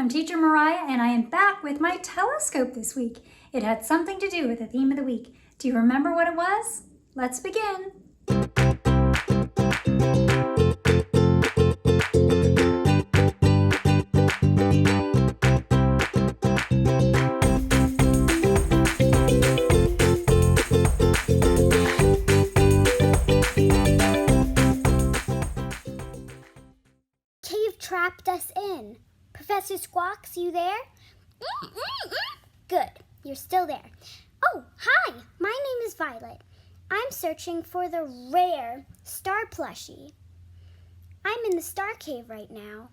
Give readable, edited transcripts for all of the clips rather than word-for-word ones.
I'm Teacher Mariah and I am back with my telescope this week. It had something to do with the theme of the week. Do you remember what it was? Let's begin. Cave trapped us in. Professor Squawks, you there? Good, you're still there. Oh, hi, my name is Violet. I'm searching for the rare star plushie. I'm in the star cave right now.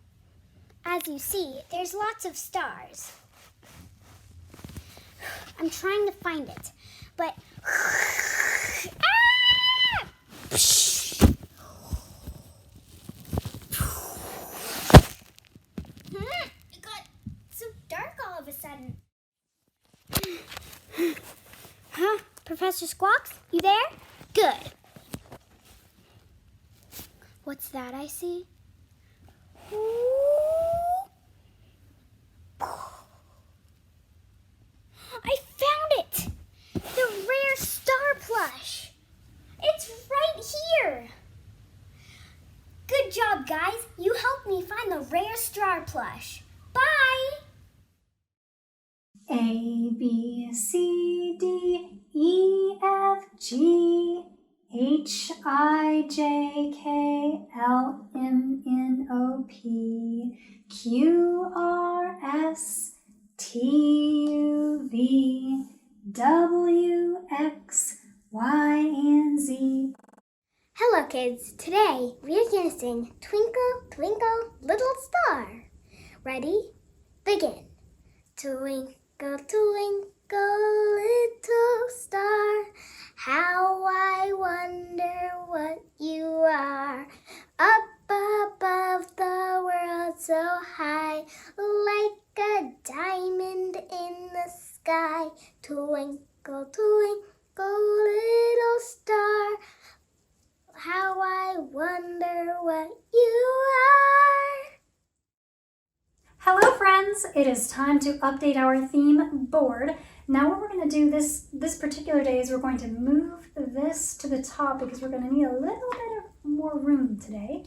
As you see, there's lots of stars. I'm trying to find it, but... It got so dark all of a sudden. Huh? Professor Squawks, you there? Good. What's that I see? I found it! The rare star plush. It's right here. Good job, guys. You helped me find the rare star plush. Bye! A, B, C, D, E, F, G, H, I, J, K, L, M, N, O, P, Q, R, S, T, U, V, W, X, Y, and Z. Hello, kids. Today we are going to sing Twinkle, Twinkle, Little Star. Ready? Begin. Twinkle, twinkle, little star, how I wonder what you are. Up above the world so high, like a diamond in the sky. Twinkle, twinkle, little star, how I wonder what you are. Hello friends, it is time to update our theme board. Now what we're going to do this particular day is we're going to move this to the top because we're going to need a little bit of more room today.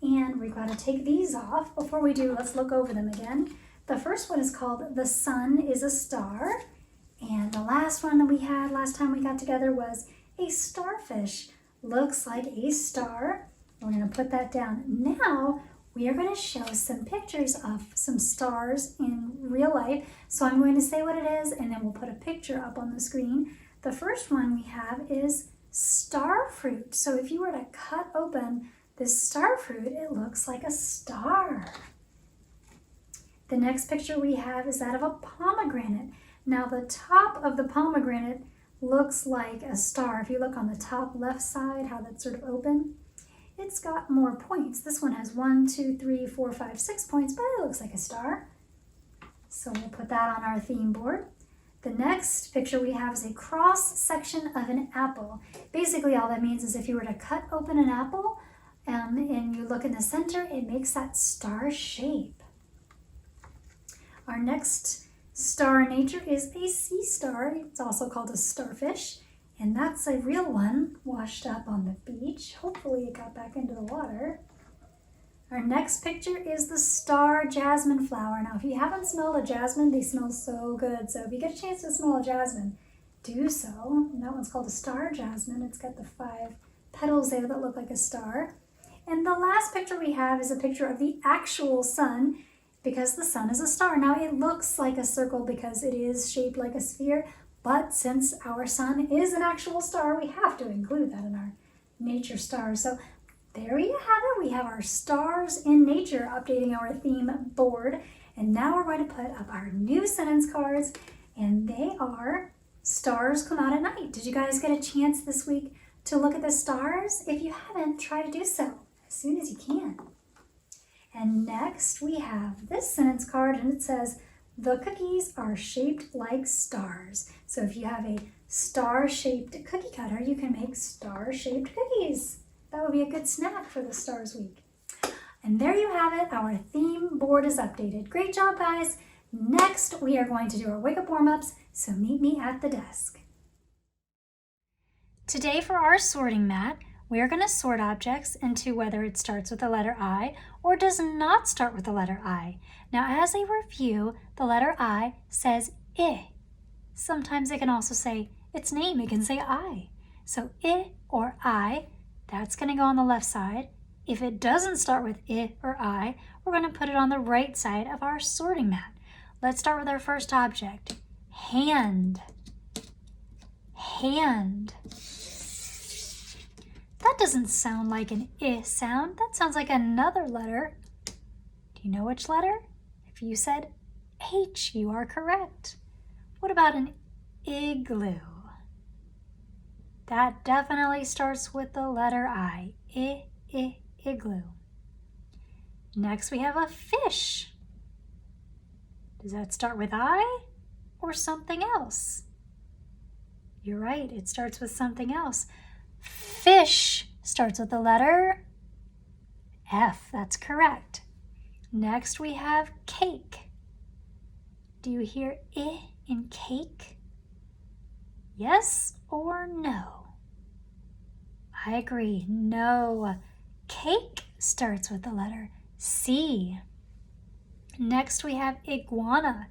And we've got to take these off. Before we do, let's look over them again. The first one is called The Sun is a Star. And the last one that we had last time we got together was a starfish. Looks like a star. We're going to put that down. Now we are going to show some pictures of some stars in real life. So I'm going to say what it is and then we'll put a picture up on the screen. The first one we have is star fruit. So if you were to cut open this star fruit, it looks like a star. The next picture we have is that of a pomegranate. Now the top of the pomegranate looks like a star. If you look on the top left side, how that's sort of open, it's got more points. This one has 1, 2, 3, 4, 5, 6 points, but it looks like a star. So we'll put that on our theme board. The next picture we have is a cross section of an apple. Basically all that means is if you were to cut open an apple and you look in the center, it makes that star shape. Our next star in nature is a sea star. It's also called a starfish. And that's a real one washed up on the beach. Hopefully it got back into the water. Our next picture is the star jasmine flower. Now if you haven't smelled a jasmine, they smell so good. So if you get a chance to smell a jasmine, do so. And that one's called a star jasmine. It's got the 5 petals there that look like a star. And the last picture we have is a picture of the actual sun because the sun is a star. Now it looks like a circle because it is shaped like a sphere. But since our sun is an actual star, we have to include that in our nature stars. So there you have it. We have our stars in nature updating our theme board. And now we're going to put up our new sentence cards. And they are stars come out at night. Did you guys get a chance this week to look at the stars? If you haven't, try to do so as soon as you can. And next we have this sentence card and it says, the cookies are shaped like stars. So if you have a star-shaped cookie cutter, you can make star-shaped cookies. That would be a good snack for the Stars Week. And there you have it. Our theme board is updated. Great job, guys. Next, we are going to do our wake-up warm-ups, so meet me at the desk. Today for our sorting mat, we are going to sort objects into whether it starts with the letter I or does not start with the letter I. Now, as a review, the letter I says I. Sometimes it can also say its name. It can say I. So I or I, that's going to go on the left side. If it doesn't start with I or I, we're going to put it on the right side of our sorting mat. Let's start with our first object. Hand. Hand. That doesn't sound like an I sound. That sounds like another letter. Do you know which letter? If you said H, you are correct. What about an igloo? That definitely starts with the letter I. Igloo. Next we have a fish. Does that start with I or something else? You're right, it starts with something else. Fish starts with the letter F. That's correct. Next we have cake. Do you hear I in cake? Yes or no? I agree. No. Cake starts with the letter C. Next we have iguana.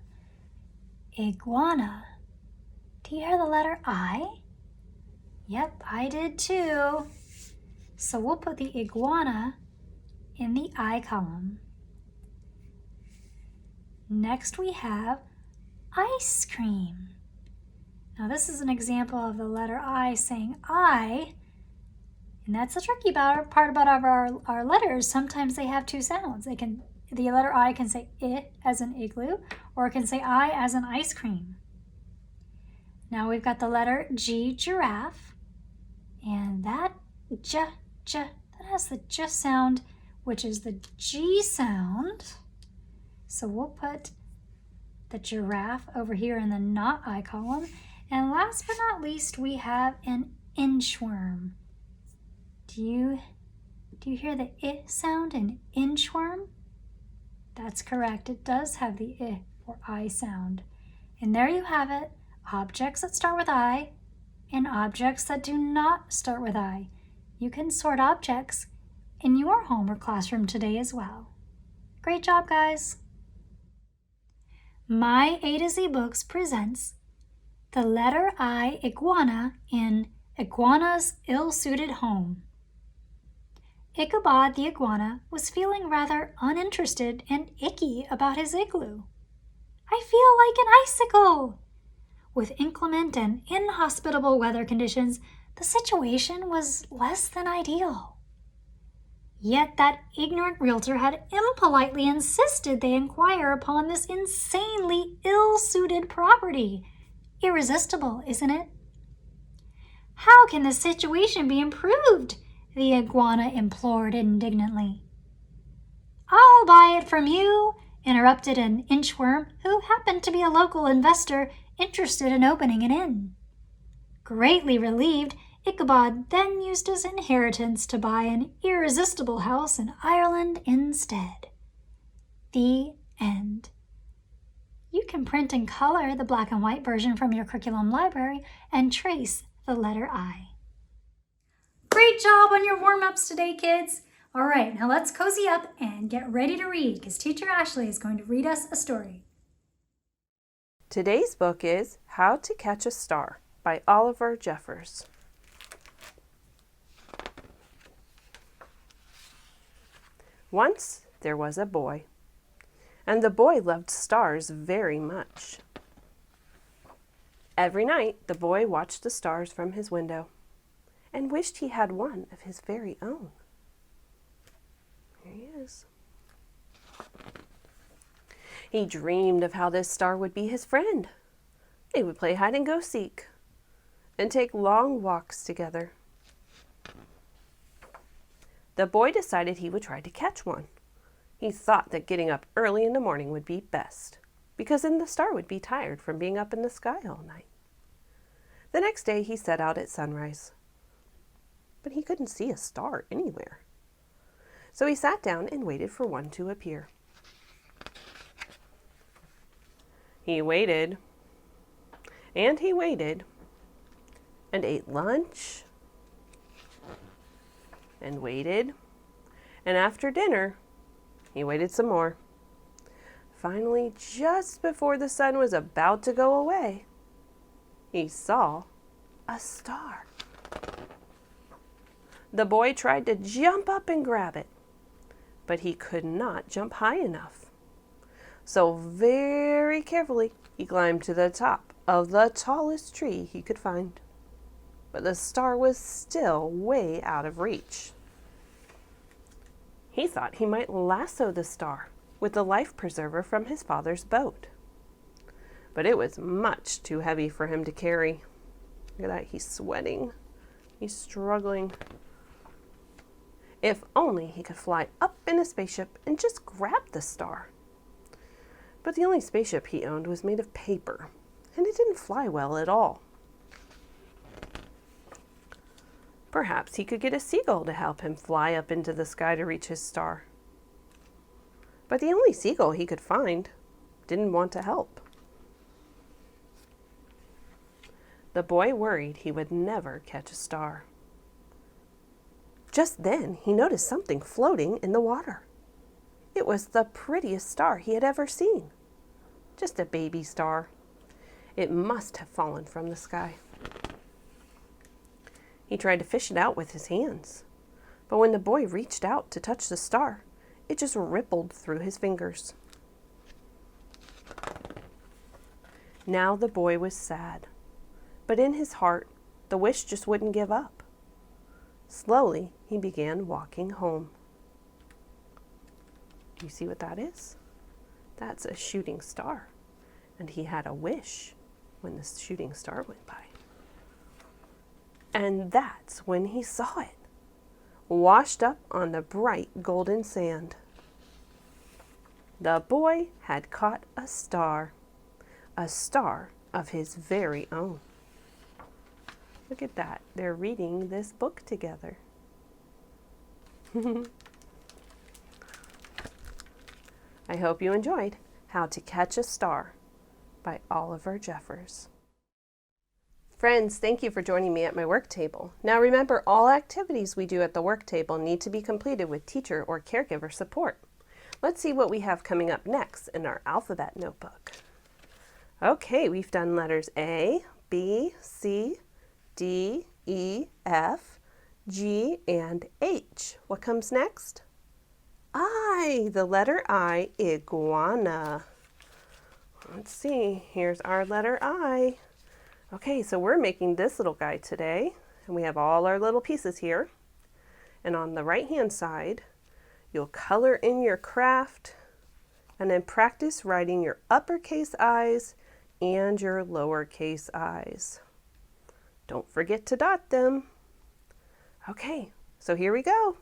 Iguana. Do you hear the letter I? Yep, I did too. So we'll put the iguana in the I column. Next we have ice cream. Now this is an example of the letter I saying I, and that's the tricky part about our letters. Sometimes they have two sounds. The letter I can say I as an igloo, or it can say I as an ice cream. Now we've got the letter G, giraffe, and that that has the J sound, which is the G sound. So we'll put the giraffe over here in the not I column. And last but not least, we have an inchworm. Do you hear the I sound in inchworm? That's correct. It does have the I or I sound. And there you have it. Objects that start with I and objects that do not start with I. You can sort objects in your home or classroom today as well. Great job, guys. My A to Z Books presents the letter I iguana in Iguana's Ill-Suited Home. Ichabod the iguana was feeling rather uninterested and icky about his igloo. I feel like an icicle. With inclement and inhospitable weather conditions, the situation was less than ideal. Yet that ignorant realtor had impolitely insisted they inquire upon this insanely ill-suited property. Irresistible, isn't it? How can the situation be improved? The iguana implored indignantly. I'll buy it from you, interrupted an inchworm who happened to be a local investor interested in opening an inn. Greatly relieved, Ichabod then used his inheritance to buy an irresistible house in Ireland instead. The end. You can print in color the black and white version from your curriculum library and trace the letter I. Great job on your warm-ups today, kids. All right, now let's cozy up and get ready to read because Teacher Ashley is going to read us a story. Today's book is How to Catch a Star by Oliver Jeffers. Once there was a boy, and the boy loved stars very much. Every night the boy watched the stars from his window and wished he had one of his very own. Here he is. He dreamed of how this star would be his friend. They would play hide and go seek and take long walks together. The boy decided he would try to catch one. He thought that getting up early in the morning would be best, because then the star would be tired from being up in the sky all night. The next day he set out at sunrise, but he couldn't see a star anywhere. So he sat down and waited for one to appear. He waited, and he waited, and ate lunch, and waited, and after dinner, he waited some more. Finally, just before the sun was about to go away, he saw a star. The boy tried to jump up and grab it, but he could not jump high enough. So very carefully, he climbed to the top of the tallest tree he could find. But the star was still way out of reach. He thought he might lasso the star with the life preserver from his father's boat. But it was much too heavy for him to carry. Look at that, he's sweating. He's struggling. If only he could fly up in a spaceship and just grab the star. But the only spaceship he owned was made of paper, and it didn't fly well at all. Perhaps he could get a seagull to help him fly up into the sky to reach his star. But the only seagull he could find didn't want to help. The boy worried he would never catch a star. Just then, he noticed something floating in the water. It was the prettiest star he had ever seen. Just a baby star. It must have fallen from the sky. He tried to fish it out with his hands, but when the boy reached out to touch the star, it just rippled through his fingers. Now the boy was sad, but in his heart, the wish just wouldn't give up. Slowly, he began walking home. Do you see what that is? That's a shooting star, and he had a wish when the shooting star went by. And that's when he saw it, washed up on the bright golden sand. The boy had caught a star of his very own. Look at that, they're reading this book together. I hope you enjoyed How to Catch a Star by Oliver Jeffers. Friends, thank you for joining me at my work table. Now remember, all activities we do at the work table need to be completed with teacher or caregiver support. Let's see what we have coming up next in our alphabet notebook. Okay, we've done letters A, B, C, D, E, F, G, and H. What comes next? I, the letter I, iguana. Let's see, here's our letter I. Okay, so we're making this little guy today, and we have all our little pieces here. And on the right-hand side, you'll color in your craft, and then practice writing your uppercase I's and your lowercase i's. Don't forget to dot them. Okay, so here we go.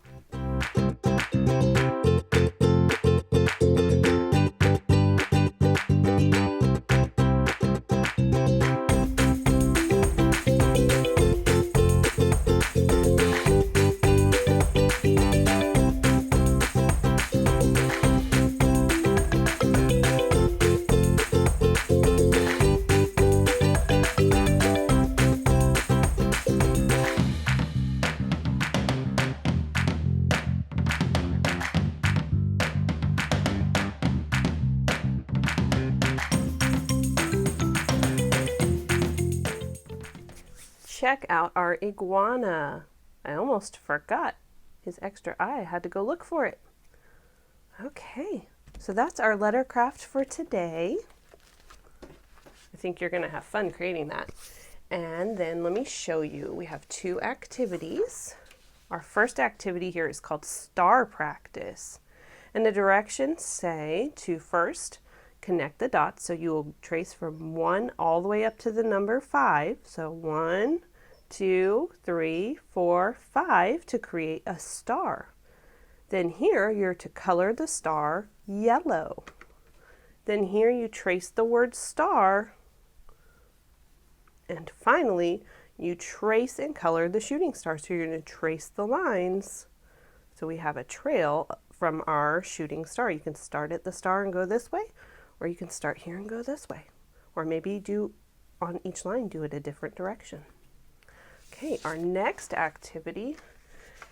Check out our iguana. I almost forgot his extra I. I had to go look for it. Okay, so that's our letter craft for today. I think you're going to have fun creating that. And then let me show you. We have 2 activities. Our first activity here is called star practice. And the directions say to first connect the dots. So you will trace from 1 all the way up to the number 5. So 1, 2, 3, 4, 5 to create a star. Then here you're to color the star yellow. Then here you trace the word star. And finally, you trace and color the shooting star. So you're going to trace the lines So we have a trail from our shooting star. You can start at the star and go this way, or you can start here and go this way. Or maybe do on each line, do it a different direction. Okay, our next activity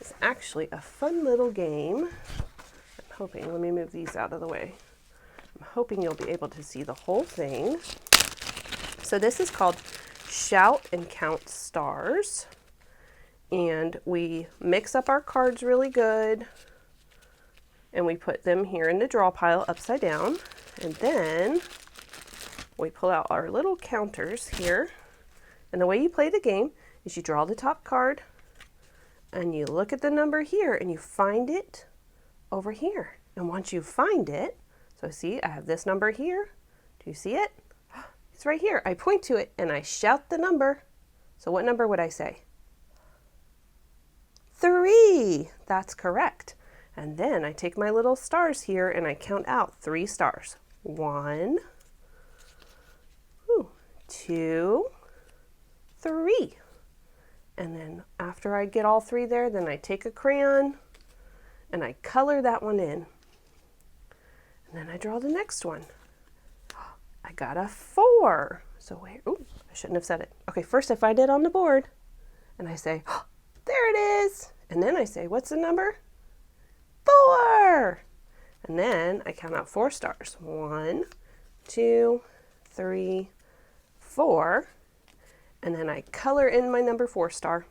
is actually a fun little game. I'm hoping, let me move these out of the way. I'm hoping you'll be able to see the whole thing. So this is called Shout and Count Stars. And we mix up our cards really good. And we put them here in the draw pile upside down. And then we pull out our little counters here. And the way you play the game is you draw the top card and you look at the number here and you find it over here. And once you find it, so see, I have this number here. Do you see it? It's right here. I point to it and I shout the number. So what number would I say? 3. That's correct. And then I take my little stars here and I count out 3 stars. 1, 2, 3. And then after I get all 3 there, then I take a crayon and I color that one in. And then I draw the next one. I got a 4. So wait, ooh, I shouldn't have said it. Okay, first I find it on the board and I say, oh, there it is. And then I say, what's the number? 4. And then I count out 4 stars. 1, 2, 3, 4. And then I color in my number 4 star.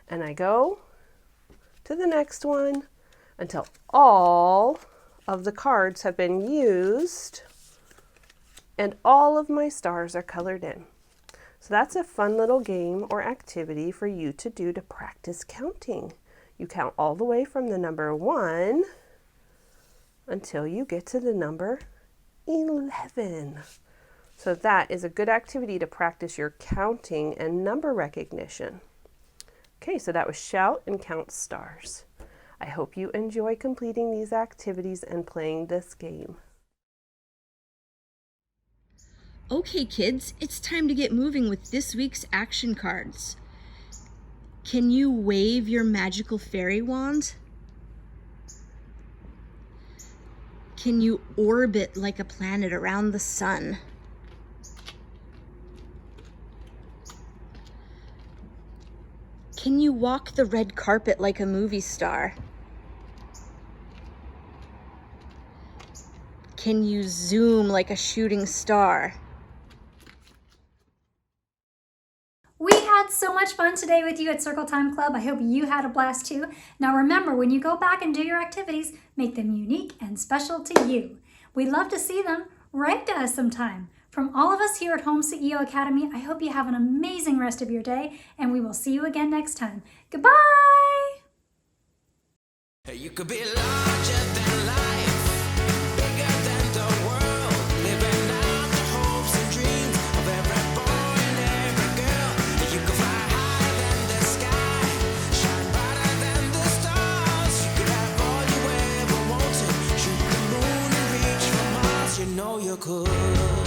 And I go to the next one until all of the cards have been used and all of my stars are colored in. So that's a fun little game or activity for you to do to practice counting. You count all the way from the number 1 until you get to the number 11. So that is a good activity to practice your counting and number recognition. Okay, so that was Shout and Count Stars. I hope you enjoy completing these activities and playing this game. Okay, kids, it's time to get moving with this week's action cards. Can you wave your magical fairy wand? Can you orbit like a planet around the sun? Can you walk the red carpet like a movie star? Can you zoom like a shooting star? We had so much fun today with you at Circle Time Club. I hope you had a blast too. Now remember, when you go back and do your activities, make them unique and special to you. We'd love to see them. Write to us sometime. From all of us here at Home CEO Academy, I hope you have an amazing rest of your day, and we will see you again next time. Goodbye! You could be larger than life, bigger than the world, living out the hopes and dreams of every boy and every girl. You could fly higher than the sky, shine brighter than the stars. You could have all you ever wanted, shoot the moon and reach for Mars. You know you could.